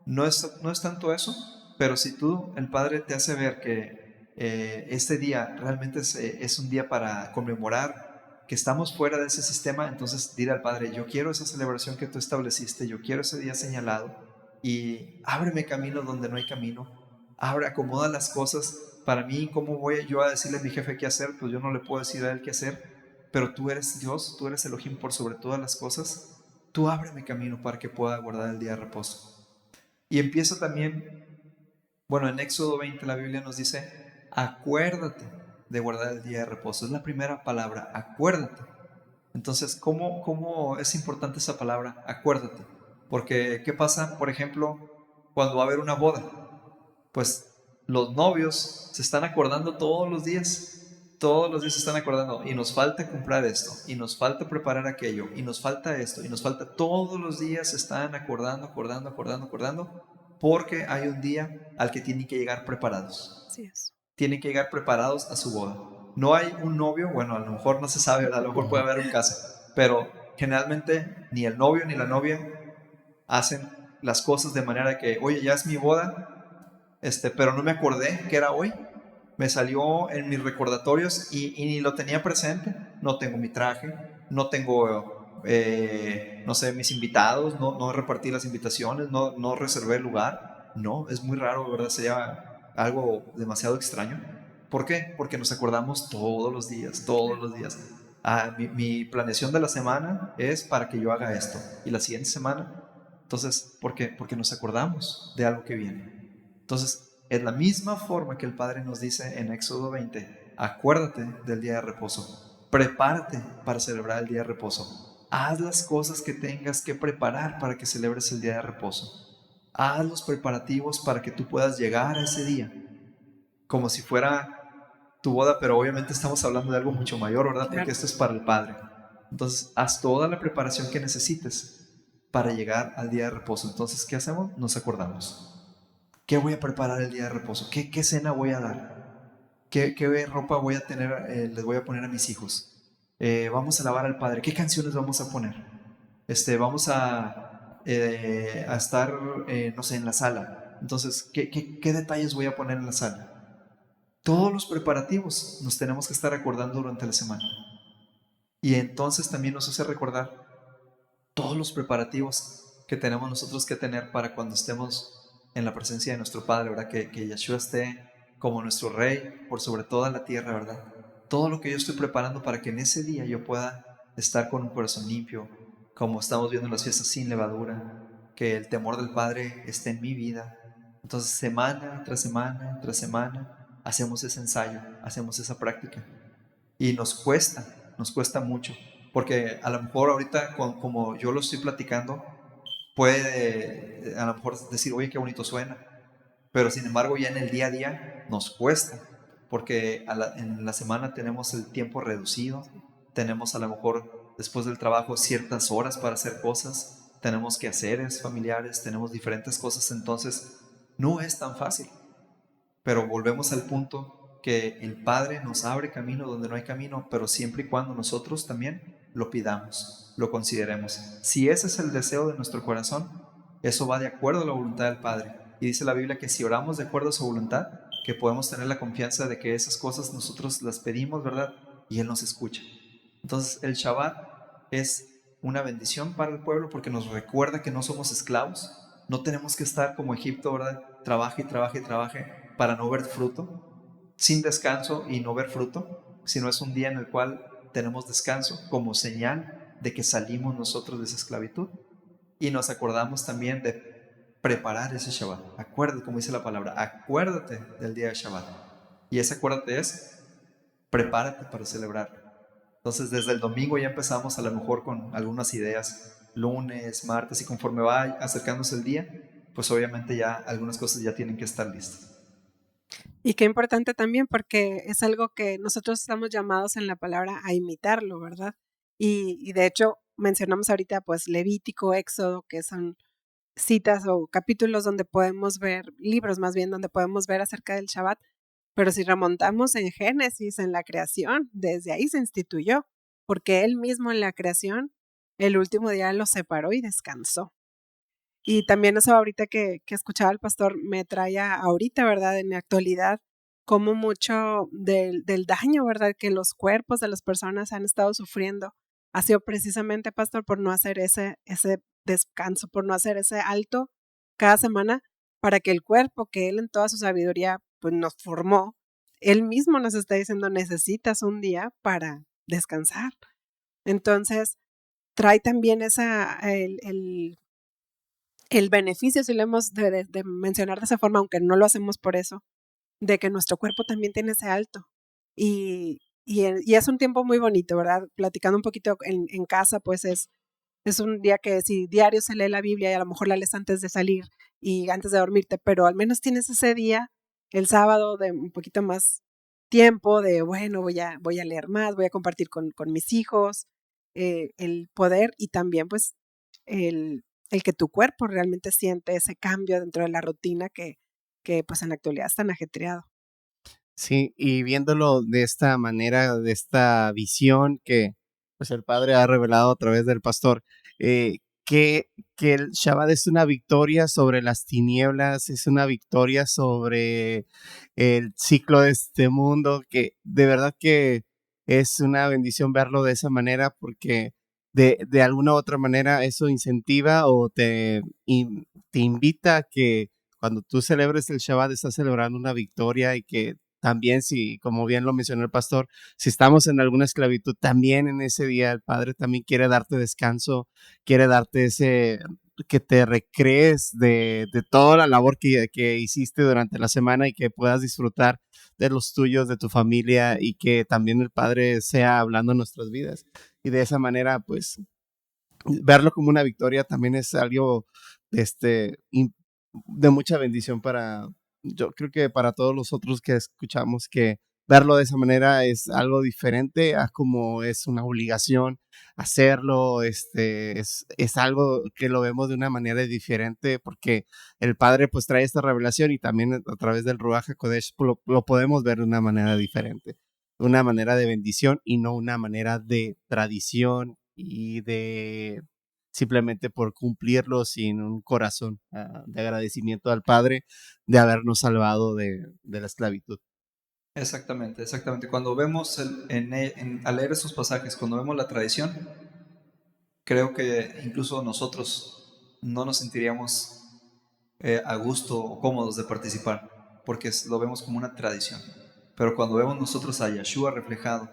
No es tanto eso, pero si tú, el Padre te hace ver que este día realmente es un día para conmemorar que estamos fuera de ese sistema, entonces dile al Padre, yo quiero esa celebración que tú estableciste, yo quiero ese día señalado, y ábreme camino donde no hay camino, acomoda las cosas para mí. ¿Cómo voy yo a decirle a mi jefe qué hacer? Pues yo no le puedo decir a él qué hacer, pero tú eres Dios, tú eres Elohim por sobre todas las cosas, tú ábreme camino para que pueda guardar el día de reposo. Y empieza también, bueno, en Éxodo 20 la Biblia nos dice, acuérdate de guardar el día de reposo. Es la primera palabra, acuérdate. Entonces, ¿cómo es importante esa palabra, acuérdate? Porque, ¿qué pasa, por ejemplo, cuando va a haber una boda? Pues los novios se están acordando todos los días todos los días se están acordando, y nos falta comprar esto, y nos falta preparar aquello, y nos falta esto, y nos falta, todos los días se están acordando, porque hay un día al que tienen que llegar preparados. Así es. Tienen que llegar preparados a su boda. No hay un novio, bueno, a lo mejor no se sabe, ¿verdad? A lo mejor puede haber un caso, pero generalmente ni el novio ni la novia hacen las cosas de manera que, oye, ya es mi boda, pero no me acordé que era hoy, me salió en mis recordatorios y ni lo tenía presente, no tengo mi traje, no tengo, no sé, mis invitados, no repartí las invitaciones, no reservé el lugar, no, es muy raro, ¿verdad? Sería algo demasiado extraño. ¿Por qué? Porque nos acordamos todos los días, mi planeación de la semana es para que yo haga esto, y la siguiente semana. Entonces, ¿por qué? Porque nos acordamos de algo que viene. Entonces, es la misma forma que el Padre nos dice en Éxodo 20, acuérdate del día de reposo, prepárate para celebrar el día de reposo, haz las cosas que tengas que preparar para que celebres el día de reposo, haz los preparativos para que tú puedas llegar a ese día, como si fuera tu boda, pero obviamente estamos hablando de algo mucho mayor, ¿verdad? Claro. Porque esto es para el Padre. Entonces, haz toda la preparación que necesites para llegar al día de reposo. Entonces, ¿qué hacemos? Nos acordamos. ¿Qué voy a preparar el día de reposo? ¿Qué cena voy a dar? ¿Qué ropa voy a tener, les voy a poner a mis hijos? Vamos a alabar al Padre. ¿Qué canciones vamos a poner? Vamos a estar, no sé, en la sala. Entonces, ¿qué detalles voy a poner en la sala? Todos los preparativos nos tenemos que estar acordando durante la semana. Y entonces también nos hace recordar todos los preparativos que tenemos nosotros que tener para cuando estemos en la presencia de nuestro Padre, ¿verdad? Que Yeshua esté como nuestro Rey por sobre toda la tierra, ¿verdad? Todo lo que yo estoy preparando para que en ese día yo pueda estar con un corazón limpio, como estamos viendo en las fiestas, sin levadura, que el temor del Padre esté en mi vida. Entonces, semana tras semana, hacemos ese ensayo, hacemos esa práctica. Y nos cuesta mucho, porque a lo mejor ahorita, como yo lo estoy platicando, puede a lo mejor decir, oye, qué bonito suena, pero sin embargo ya en el día a día nos cuesta, porque en la semana tenemos el tiempo reducido, tenemos a lo mejor después del trabajo ciertas horas para hacer cosas, tenemos quehaceres familiares, tenemos diferentes cosas, entonces no es tan fácil. Pero volvemos al punto que el Padre nos abre camino donde no hay camino, pero siempre y cuando nosotros también lo pidamos, lo consideremos. Si ese es el deseo de nuestro corazón, eso va de acuerdo a la voluntad del Padre. Y dice la Biblia que si oramos de acuerdo a su voluntad, que podemos tener la confianza de que esas cosas nosotros las pedimos, ¿verdad? Y Él nos escucha. Entonces el Shabbat es una bendición para el pueblo porque nos recuerda que no somos esclavos, no tenemos que estar como Egipto, ¿verdad? Trabaje para no ver fruto, sin descanso y no ver fruto, sino es un día en el cual tenemos descanso como señal de que salimos nosotros de esa esclavitud. Y nos acordamos también de preparar ese Shabbat. Acuérdate, como dice la palabra, acuérdate del día de Shabbat. Y ese acuérdate es, prepárate para celebrar. Entonces desde el domingo ya empezamos a lo mejor con algunas ideas, lunes, martes, y conforme va acercándose el día, pues obviamente ya algunas cosas ya tienen que estar listas. Y qué importante también porque es algo que nosotros estamos llamados en la palabra a imitarlo, ¿verdad? Y de hecho mencionamos ahorita pues Levítico, Éxodo, que son citas o capítulos donde podemos ver, libros más bien, donde podemos ver acerca del Shabbat, pero si remontamos en Génesis, en la creación, desde ahí se instituyó, porque él mismo en la creación, el último día lo separó y descansó. Y también eso ahorita que escuchaba al pastor me trae ahorita, ¿verdad? En la actualidad, como mucho del daño, ¿verdad? Que los cuerpos de las personas han estado sufriendo ha sido precisamente, pastor, por no hacer ese descanso, por no hacer ese alto cada semana para que el cuerpo que Él en toda su sabiduría pues nos formó, Él mismo nos está diciendo necesitas un día para descansar. Entonces, trae también el beneficio, si lo hemos de mencionar de esa forma, aunque no lo hacemos por eso, de que nuestro cuerpo también tiene ese alto. Y es un tiempo muy bonito, ¿verdad? Platicando un poquito en casa, pues es un día que si diario se lee la Biblia y a lo mejor la lees antes de salir y antes de dormirte, pero al menos tienes ese día, el sábado, de un poquito más tiempo de, bueno, voy a leer más, voy a compartir con mis hijos, el poder y también pues el que tu cuerpo realmente siente ese cambio dentro de la rutina que pues en la actualidad es tan ajetreado. Sí, y viéndolo de esta manera, de esta visión que pues el Padre ha revelado a través del pastor, eh, que, que el Shabbat es una victoria sobre las tinieblas, es una victoria sobre el ciclo de este mundo, que de verdad que es una bendición verlo de esa manera porque de alguna u otra manera eso incentiva o te invita a que cuando tú celebres el Shabbat estás celebrando una victoria y que también, si, como bien lo mencionó el pastor, si estamos en alguna esclavitud, también en ese día el Padre también quiere darte descanso, quiere darte ese, que te recrees de toda la labor que hiciste durante la semana y que puedas disfrutar de los tuyos, de tu familia y que también el Padre sea hablando en nuestras vidas. Y de esa manera, pues, verlo como una victoria también es algo de mucha bendición para, yo creo que para todos los otros que escuchamos, que verlo de esa manera es algo diferente a como es una obligación hacerlo, es algo que lo vemos de una manera diferente porque el Padre pues trae esta revelación y también a través del Ruach HaKodesh lo podemos ver de una manera diferente, una manera de bendición y no una manera de tradición y de simplemente por cumplirlo sin un corazón de agradecimiento al Padre de habernos salvado de la esclavitud. Exactamente, exactamente. Cuando vemos, al leer esos pasajes, cuando vemos la tradición, creo que incluso nosotros no nos sentiríamos a gusto o cómodos de participar, porque lo vemos como una tradición. Pero cuando vemos nosotros a Yeshua reflejado,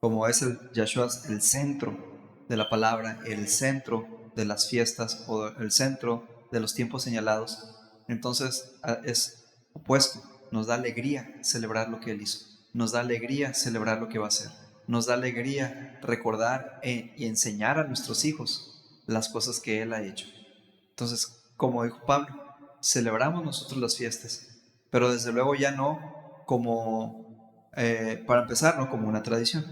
como es el Yeshua, el centro de la palabra, el centro de las fiestas o el centro de los tiempos señalados, entonces es opuesto. Nos da alegría celebrar lo que Él hizo. Nos da alegría celebrar lo que va a hacer. Nos da alegría recordar y enseñar a nuestros hijos las cosas que Él ha hecho. Entonces, como dijo Pablo, celebramos nosotros las fiestas, pero desde luego ya no como, para empezar, no como una tradición.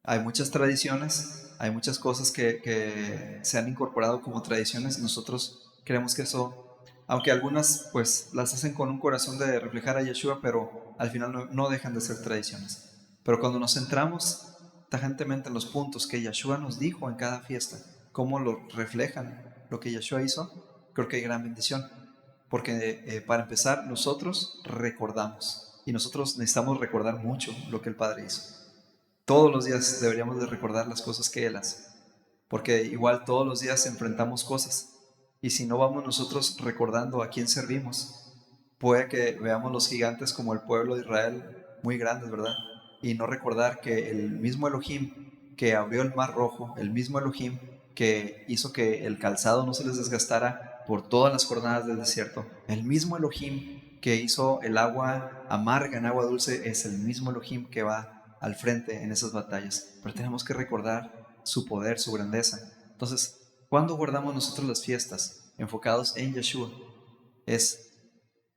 Hay muchas tradiciones, hay muchas cosas que se han incorporado como tradiciones. Nosotros creemos que eso, aunque algunas pues las hacen con un corazón de reflejar a Yeshua, pero al final no dejan de ser tradiciones. Pero cuando nos centramos tajantemente en los puntos que Yeshua nos dijo en cada fiesta, cómo lo reflejan lo que Yeshua hizo, creo que hay gran bendición. Porque para empezar, nosotros recordamos y nosotros necesitamos recordar mucho lo que el Padre hizo. Todos los días deberíamos de recordar las cosas que Él hace, porque igual todos los días enfrentamos cosas. Y si no vamos nosotros recordando a quién servimos, puede que veamos los gigantes como el pueblo de Israel muy grandes, ¿verdad? Y no recordar que el mismo Elohim que abrió el mar rojo, el mismo Elohim que hizo que el calzado no se les desgastara por todas las jornadas del desierto, el mismo Elohim que hizo el agua amarga en agua dulce, es el mismo Elohim que va al frente en esas batallas. Pero tenemos que recordar su poder, su grandeza. Entonces, ¿cuándo guardamos nosotros las fiestas enfocados en Yeshua? Es,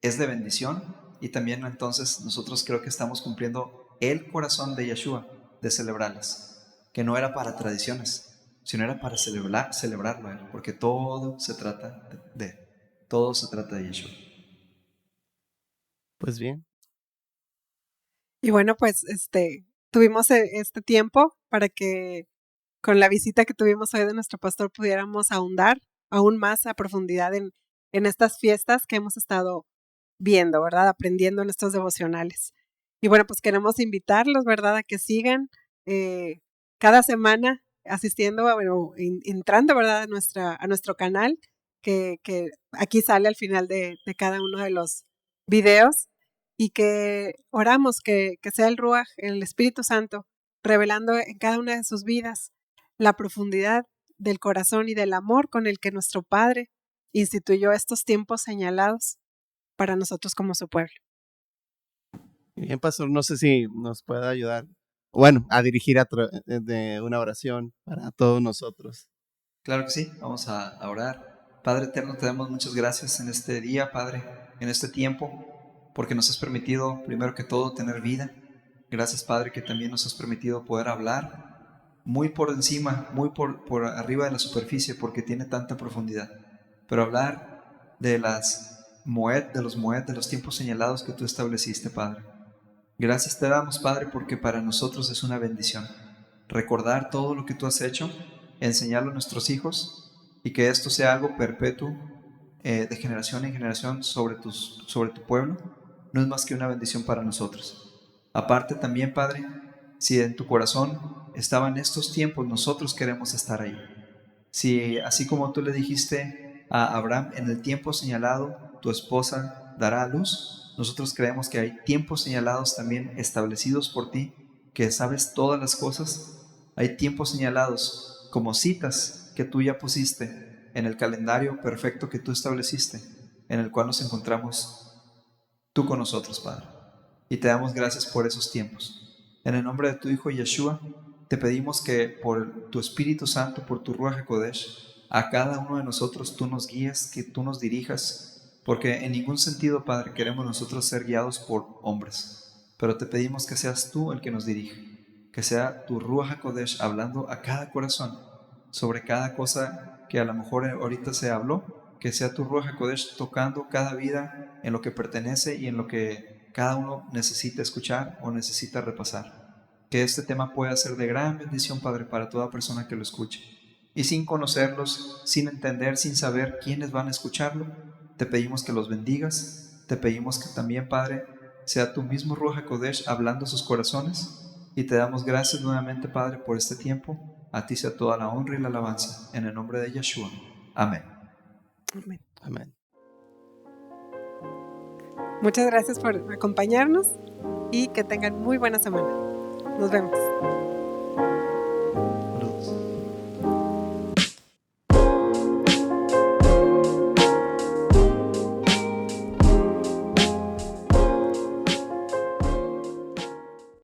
es de bendición y también entonces nosotros creo que estamos cumpliendo el corazón de Yeshua de celebrarlas, que no era para tradiciones, sino era para celebrarlo a Él, porque todo se trata todo se trata de Yeshua. Pues bien, Y bueno, pues tuvimos este tiempo para que con la visita que tuvimos hoy de nuestro pastor pudiéramos ahondar aún más a profundidad en estas fiestas que hemos estado viendo, ¿verdad? Aprendiendo en estos devocionales. Y bueno, pues queremos invitarlos, ¿verdad? A que sigan cada semana asistiendo, bueno, entrando, ¿verdad? A nuestro canal, que aquí sale al final de cada uno de los videos y que oramos que sea el Ruach, el Espíritu Santo, revelando en cada una de sus vidas la profundidad del corazón y del amor con el que nuestro Padre instituyó estos tiempos señalados para nosotros como su pueblo. bien, pastor, no sé si nos puede ayudar, bueno, a dirigir de una oración para todos nosotros. Claro que sí, vamos a orar. Padre eterno, te damos muchas gracias en este día, Padre, en este tiempo. porque nos has permitido, primero que todo, tener vida. Gracias, Padre, que también nos has permitido poder hablar muy por encima, muy por arriba de la superficie, porque tiene tanta profundidad. Pero hablar de de los tiempos señalados que tú estableciste, Padre. Gracias te damos, Padre, porque para nosotros es una bendición recordar todo lo que tú has hecho, enseñarlo a nuestros hijos y que esto sea algo perpetuo, de generación en generación sobre tu pueblo. No es más que una bendición para nosotros. Aparte también, Padre, si en tu corazón estaban estos tiempos, nosotros queremos estar ahí. Si así como tú le dijiste a Abraham, en el tiempo señalado tu esposa dará a luz, nosotros creemos que hay tiempos señalados también establecidos por ti, que sabes todas las cosas. Hay tiempos señalados como citas que tú ya pusiste en el calendario perfecto que tú estableciste, en el cual nos encontramos tú con nosotros, Padre. Y te damos gracias por esos tiempos. En el nombre de tu Hijo Yeshua, te pedimos que por tu Espíritu Santo, por tu Ruach HaKodesh, a cada uno de nosotros tú nos guíes, que tú nos dirijas, porque en ningún sentido, Padre, queremos nosotros ser guiados por hombres, pero te pedimos que seas tú el que nos dirija, que sea tu Ruach HaKodesh hablando a cada corazón sobre cada cosa que a lo mejor ahorita se habló, que sea tu Ruach HaKodesh tocando cada vida en lo que pertenece y en lo que cada uno necesita escuchar o necesita repasar. Que este tema pueda ser de gran bendición, Padre, para toda persona que lo escuche. Y sin conocerlos, sin entender, sin saber quiénes van a escucharlo, te pedimos que los bendigas. Te pedimos que también, Padre, sea tu mismo Ruach HaKodesh hablando a sus corazones. Y te damos gracias nuevamente, Padre, por este tiempo. A ti sea toda la honra y la alabanza. En el nombre de Yeshua. Amén. Amén. Amén. Muchas gracias por acompañarnos y que tengan muy buena semana. Nos vemos.